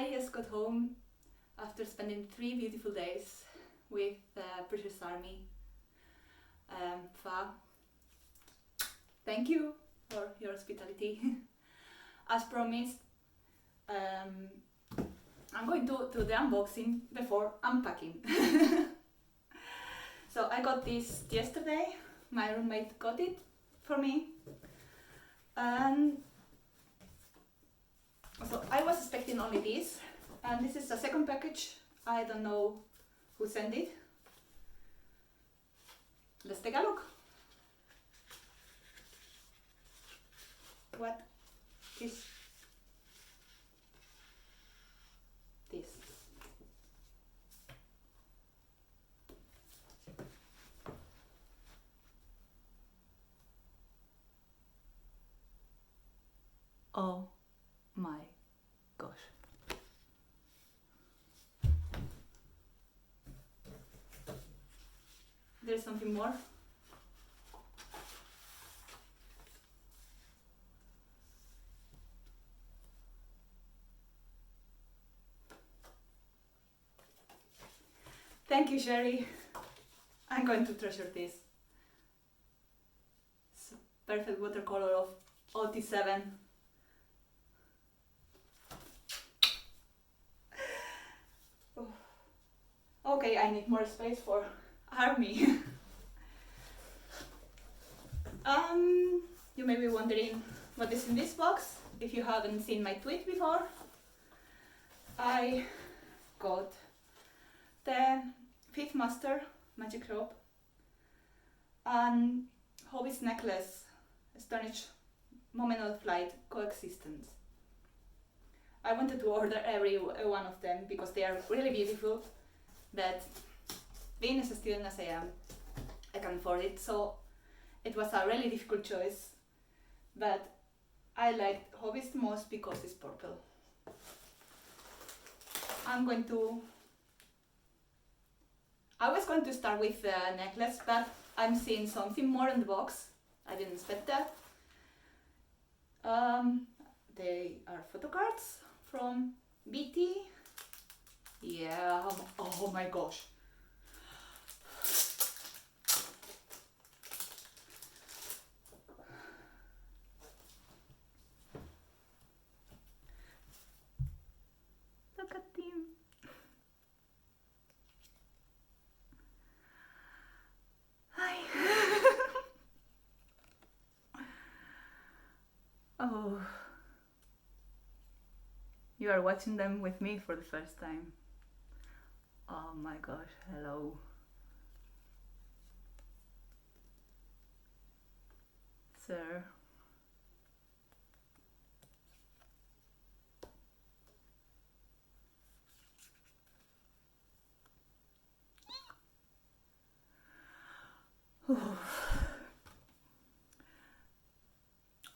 I just got home after spending 3 beautiful days with the British Army. Fa, thank you for your hospitality. As promised, I'm going to do the unboxing before unpacking. So I got this yesterday, my roommate got it for me, and so I was expecting only this, and this is the second package. I don't know who sent it. Let's take a look. What is this? Oh my gosh. There's something more. Thank you, Sherry. I'm going to treasure this. It's a perfect watercolor of OT7. Okay, I need more space for army. You may be wondering what is in this box. If you haven't seen my tweet before, I got the 5th Master Magic Rope and Hobby's necklace, Stonehenge Moment of Flight Coexistence. I wanted to order every one of them because they are really beautiful, but being as a student as I am, I can afford it, so it was a really difficult choice, but I liked Hobby's the most because it's purple. I was going to start with the necklace, but I'm seeing something more in the box. I didn't expect that. They are photo cards from BT. Yeah, oh my gosh. Look at him. Hi. Oh. You are watching them with me for the first time. Oh my gosh, hello. Sir.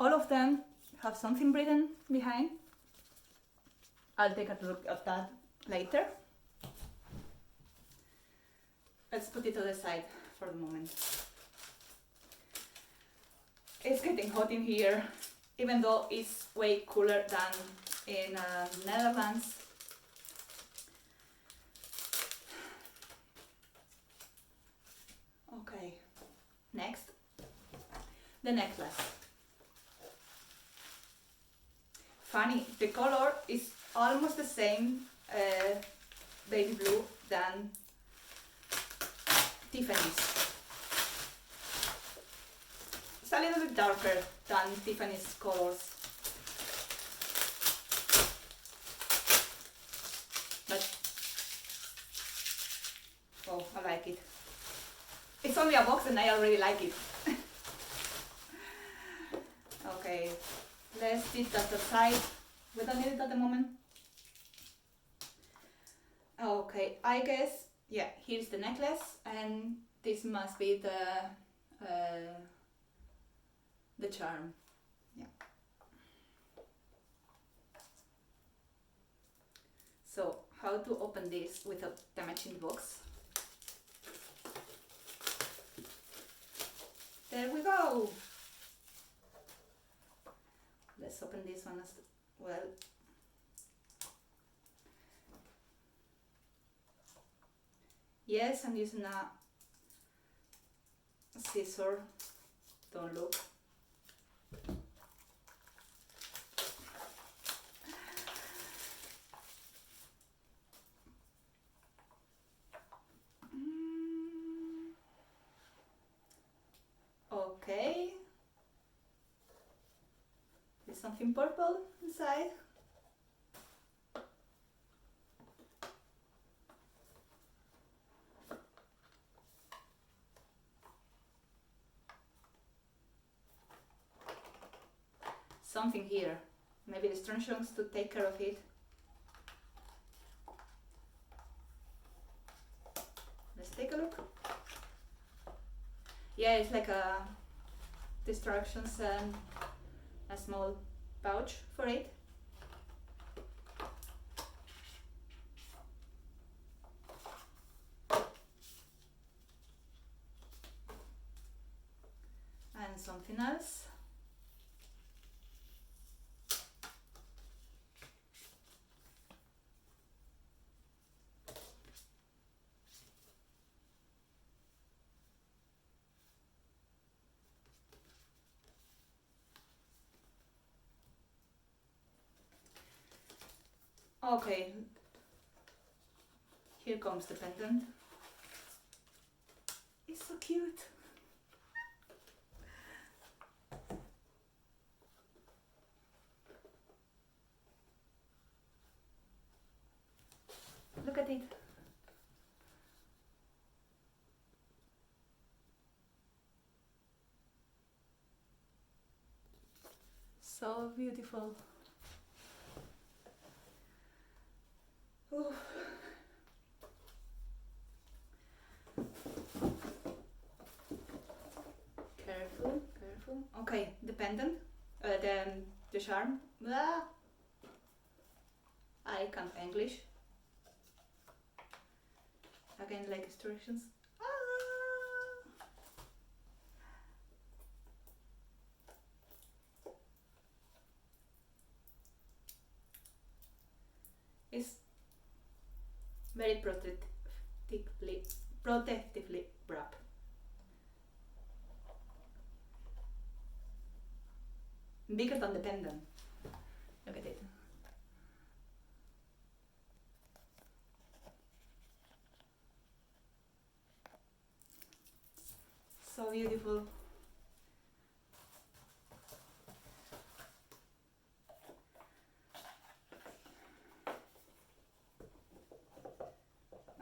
All of them have something written behind. I'll take a look at that later. Let's put it to the side for the moment. It's getting hot in here, even though it's way cooler than in Netherlands. Okay, next, the necklace. Funny, the color is almost the same baby blue than Tiffany's. It's a little bit darker than Tiffany's colors, but oh, I like it. It's only a box and I already like it. Okay, let's put that aside. We don't need it at the moment. Okay, I guess, yeah, here's the necklace, and this must be the charm. Yeah. So, how to open this without damaging the box? There we go. Let's open this one as well. Yes, I'm using a scissor. Don't look. Okay. There's something purple inside. Something here. Maybe the instructions to take care of it. Let's take a look. Yeah, it's like a instructions and a small pouch for it. And something else. Okay, here comes the pendant. It's so cute. Look at it. So beautiful. Ooh. Careful, careful. Okay, the pendant, the charm. Blah. I can't English. Again, like instructions. Ah. It's very protectively wrapped. Bigger than the pendant. Look at it. So beautiful.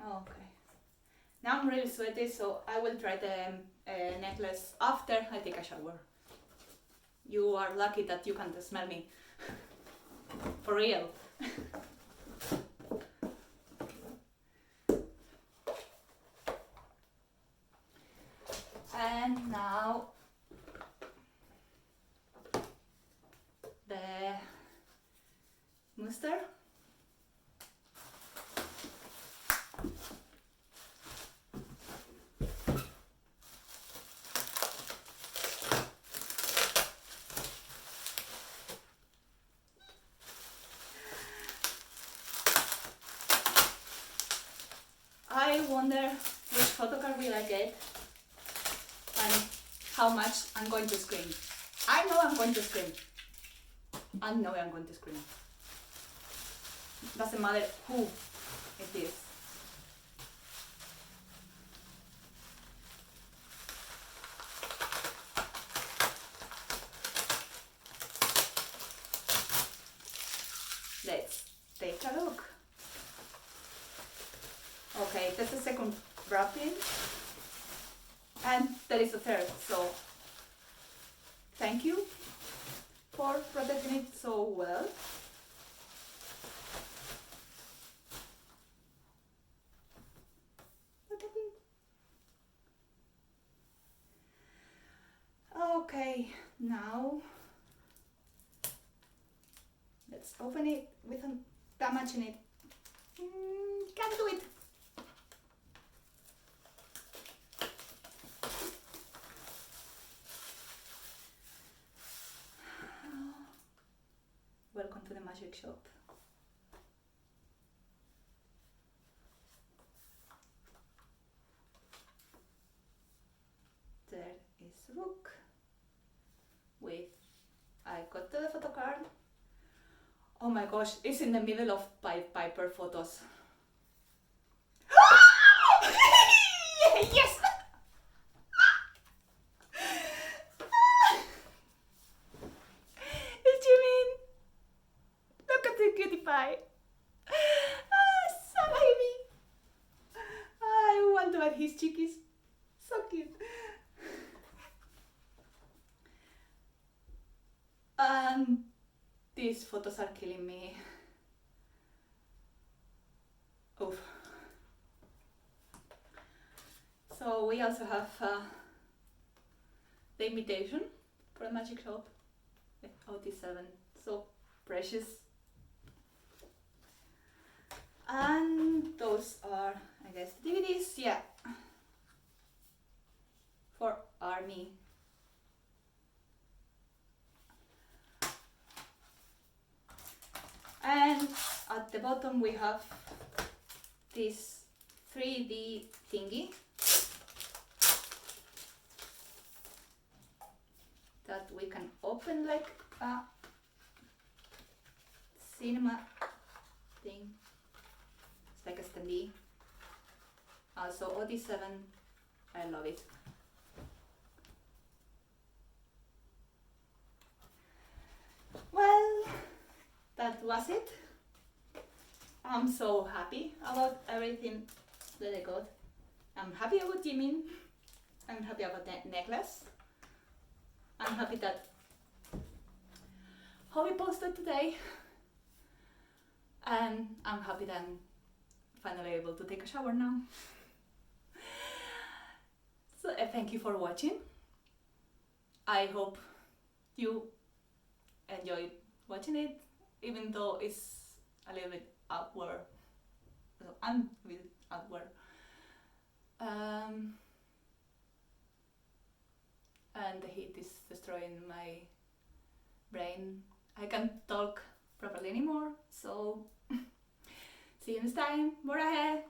Okay. Now I'm really sweaty, so I will try the necklace after I take a shower. You are lucky that you can't smell me. For real. And now the mustard. I wonder which photocard will I get and how much I'm going to scream. I know I'm going to scream. I know I'm going to scream. Doesn't matter who it is. Let's take a look. Okay, that's the second wrapping. And there is a third, so thank you for protecting it so well. Look at it. Okay, now let's open it without damaging it. Can't do it. Welcome to the magic shop. Oh my gosh, it's in the middle of Piper photos. Yes! It's Jimin! Look at the cutie pie! So baby! I want to add his cheekies. So cute. These photos are killing me. Oof. So we also have the invitation for the Magic Shop. OT7, so precious. And those are, I guess, DVDs, yeah, for ARMY. And at the bottom we have this 3D thingy that we can open like a cinema thing. It's like a standee. Also OT7, I love it. Well, that was it. I'm so happy about everything that I got. I'm happy about Jimin. I'm happy about the necklace. I'm happy that Hobby posted today. And I'm happy that I'm finally able to take a shower now. So thank you for watching. I hope you enjoyed watching it, even though it's a little bit awkward. I'm a bit awkward. And the heat is destroying my brain. I can't talk properly anymore, so see you next time. Bye.